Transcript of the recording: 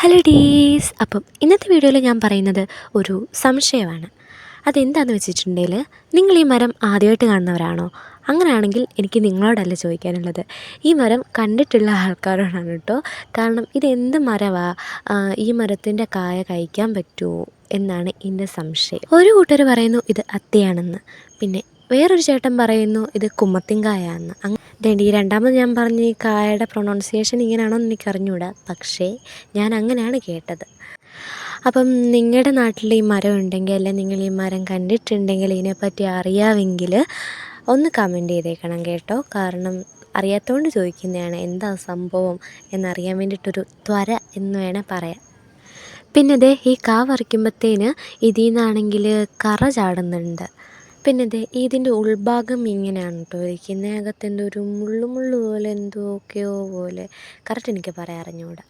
Hello ഡീസ്. അപ്പം ഇന്നത്തെ വീഡിയോയിൽ ഞാൻ പറയുന്നത് ഒരു സംശയമാണ്. അതെന്താണെന്ന് വെച്ചിട്ടുണ്ടെങ്കിൽ, നിങ്ങൾ ഈ മരം ആദ്യമായിട്ട് കാണുന്നവരാണോ? അങ്ങനെയാണെങ്കിൽ എനിക്ക് നിങ്ങളോടല്ല ചോദിക്കാനുള്ളത്, ഈ മരം കണ്ടിട്ടുള്ള ആൾക്കാരോടാണ് കേട്ടോ. കാരണം ഇതെന്ത് മരമാണ്, ഈ മരത്തിൻ്റെ കായ കഴിക്കാൻ പറ്റുമോ എന്നാണ് എൻ്റെ സംശയം. ഒരു കൂട്ടർ പറയുന്നു ഇത് അത്തിയാണെന്ന്, പിന്നെ വേറൊരു ചേട്ടൻ പറയുന്നു ഇത് കുമ്മത്തിൻകായാന്ന്. ഈ രണ്ടാമത് ഞാൻ പറഞ്ഞ ഈ കായയുടെ പ്രൊണൗൺസിയേഷൻ ഇങ്ങനെയാണോ എന്ന് എനിക്കറിഞ്ഞൂടാ, പക്ഷേ ഞാൻ അങ്ങനെയാണ് കേട്ടത്. അപ്പം നിങ്ങളുടെ നാട്ടിൽ ഈ മരം ഉണ്ടെങ്കിൽ, അല്ലെങ്കിൽ നിങ്ങൾ ഈ മരം കണ്ടിട്ടുണ്ടെങ്കിൽ, ഇതിനെപ്പറ്റി അറിയാമെങ്കിൽ ഒന്ന് കമൻറ്റ് ചെയ്തേക്കണം കേട്ടോ. കാരണം അറിയാത്തതുകൊണ്ട് ചോദിക്കുന്നതാണ്, എന്താ സംഭവം എന്നറിയാൻ വേണ്ടിയിട്ടൊരു ത്വര എന്ന് വേണേൽ പറയാം. പിന്നെ ദേ ഈ കാ പറിക്കുമ്പോഴത്തേന് ഇതിൽ നിന്നാണെങ്കിൽ കറ ചാടുന്നുണ്ട്. പിന്നെ ദേ ഇതിൻ്റെ ഉൾഭാഗം ഇങ്ങനെയാണ് കേട്ടോ ഇരിക്കുന്നത്. അകത്ത് എന്തോ ഒരു മുള്ളു പോലെ എന്തൊക്കെയോ പോലെ, കറക്റ്റ് എനിക്ക് പറയാൻ അറിഞ്ഞുകൂടാ.